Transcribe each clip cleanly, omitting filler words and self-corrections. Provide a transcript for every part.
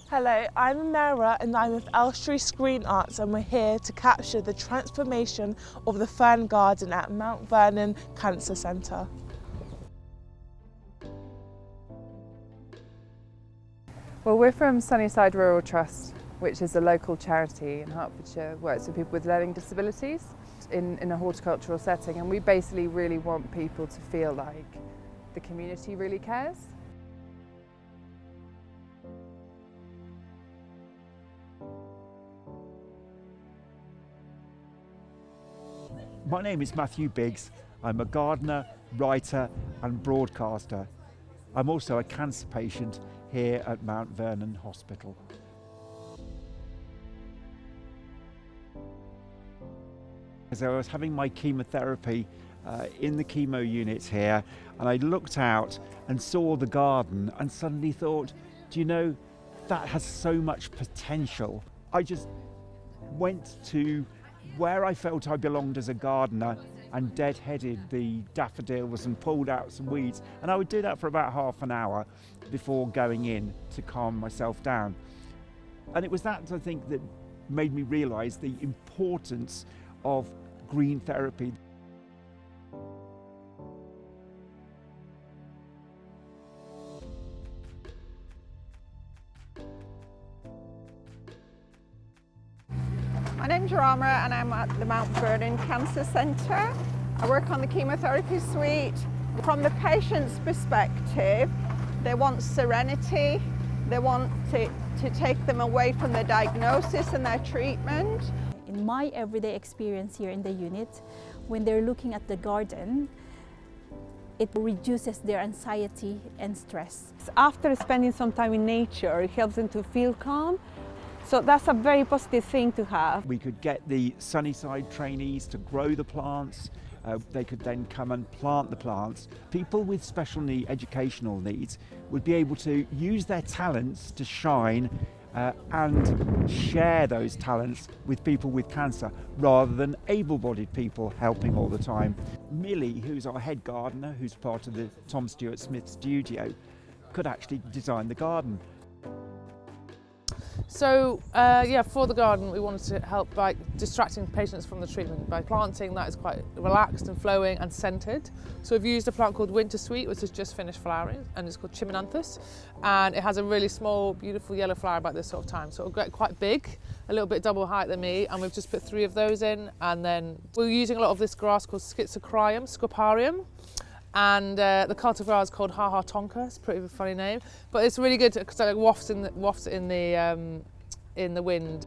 Hello, I'm Amira and I'm with Elstree Screen Arts, and we're here to capture the transformation of the fern garden at Mount Vernon Cancer Centre. Well, we're from Sunnyside Rural Trust, which is a local charity in Hertfordshire, works with people with learning disabilities in a horticultural setting, and we basically really want people to feel like the community really cares. My name is Matthew Biggs. I'm a gardener, writer and broadcaster. I'm also a cancer patient here at Mount Vernon Hospital. As I was having my chemotherapy in the chemo unit here, and I looked out and saw the garden and suddenly thought, do you know, that has so much potential. I just went to where I felt I belonged as a gardener and deadheaded the daffodils and pulled out some weeds, and I would do that for about half an hour before going in to calm myself down. And it was that, I think, that made me realise the importance of green therapy. My name's Rama and I'm at the Mount Vernon Cancer Centre. I work on the chemotherapy suite. From the patient's perspective, they want serenity, they want to take them away from their diagnosis and their treatment. In my everyday experience here in the unit, when they're looking at the garden, it reduces their anxiety and stress. After spending some time in nature, it helps them to feel calm. So that's a very positive thing to have. We could get the Sunnyside trainees to grow the plants. They could then come and plant the plants. People with special educational needs would be able to use their talents to shine and share those talents with people with cancer rather than able-bodied people helping all the time. Millie, who's our head gardener, who's part of the Stuart-Smith studio, could actually design the garden. So for the garden we wanted to help by distracting patients from the treatment by planting that is quite relaxed and flowing and scented. So we've used a plant called Winter Sweet, which has just finished flowering, and it's called Chimonanthus, and it has a really small beautiful yellow flower about this sort of time, so it'll get quite big, a little bit double height than me, and we've just put 3 of those in. And then we're using a lot of this grass called Schizocrium scoparium. And the cultivar is called Ha Ha Tonka. It's a pretty funny name, but it's really good because it like wafts in the wind.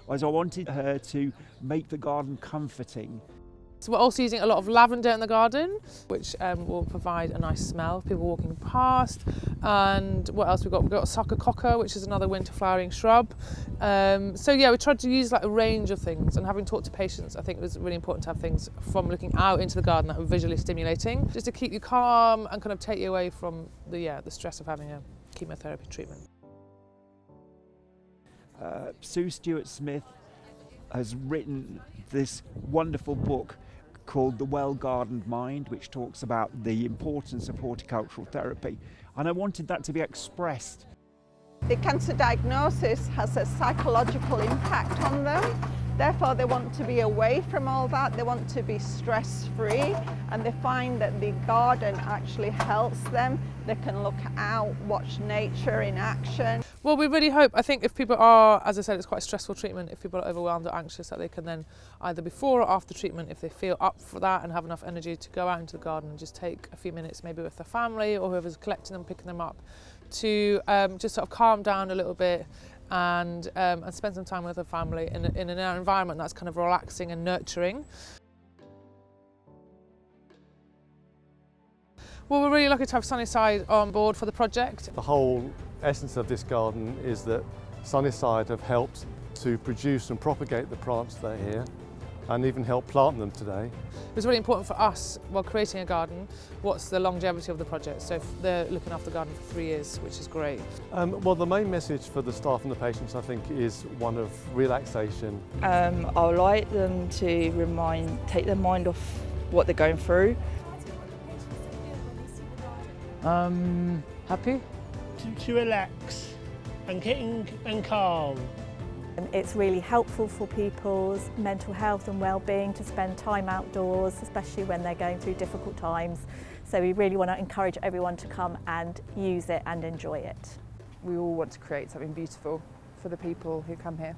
As I wanted her to make the garden comforting. So we're also using a lot of lavender in the garden, which will provide a nice smell, people walking past. And what else we've got? We've got Soccer, which is another winter flowering shrub. So yeah, we tried to use like a range of things, and having talked to patients, I think it was really important to have things from looking out into the garden that were visually stimulating, just to keep you calm and kind of take you away from the stress of having a chemotherapy treatment. Stuart-Smith has written this wonderful book called The Well-Gardened Mind, which talks about the importance of horticultural therapy, and I wanted that to be expressed. The cancer diagnosis has a psychological impact on them. Therefore, they want to be away from all that. They want to be stress-free, and they find that the garden actually helps them. They can look out, watch nature in action. Well, we really hope, I think if people are, as I said, it's quite a stressful treatment, if people are overwhelmed or anxious, that they can then either before or after treatment, if they feel up for that and have enough energy, to go out into the garden and just take a few minutes, maybe with their family or whoever's collecting them, picking them up, to just sort of calm down a little bit and spend some time with their family in an environment that's kind of relaxing and nurturing. Well, we're really lucky to have Sunnyside on board for the project. The whole essence of this garden is that Sunnyside have helped to produce and propagate the plants that are here, and even help plant them today. It was really important for us, while creating a garden, what's the longevity of the project. So they're looking after the garden for 3 years, which is great. Well, the main message for the staff and the patients, I think, is one of relaxation. I would like them to take their mind off what they're going through. Happy? To relax. and getting and calm. It's really helpful for people's mental health and well-being to spend time outdoors, especially when they're going through difficult times. So we really want to encourage everyone to come and use it and enjoy it. We all want to create something beautiful for the people who come here.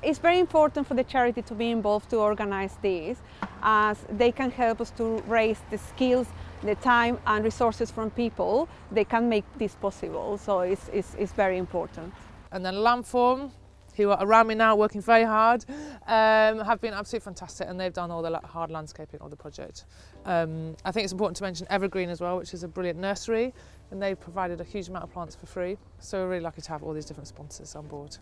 It's very important for the charity to be involved to organise this, as they can help us to raise the skills, the time and resources from people. They can make this possible, so it's very important. And then Landform, who are around me now working very hard, have been absolutely fantastic, and they've done all the hard landscaping of the project. I think it's important to mention Evergreen as well, which is a brilliant nursery, and they've provided a huge amount of plants for free. So we're really lucky to have all these different sponsors on board.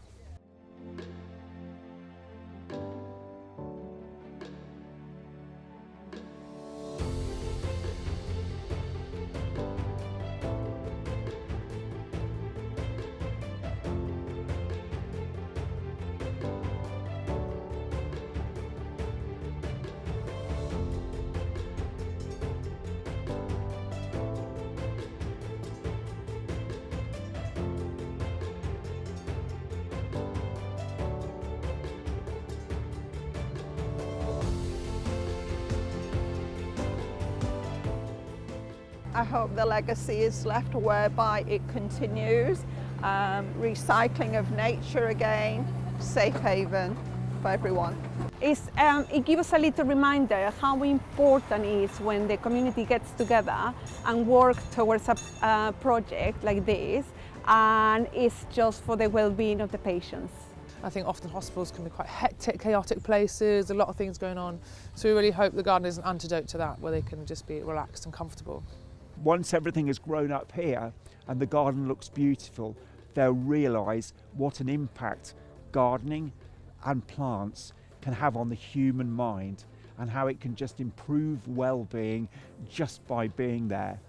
I hope the legacy is left whereby it continues, recycling of nature again, safe haven for everyone. It gives us a little reminder how important it is when the community gets together and work towards a project like this, and it's just for the well-being of the patients. I think often hospitals can be quite hectic, chaotic places, a lot of things going on. So we really hope the garden is an antidote to that, where they can just be relaxed and comfortable. Once everything has grown up here and the garden looks beautiful, they'll realise what an impact gardening and plants can have on the human mind, and how it can just improve well-being just by being there.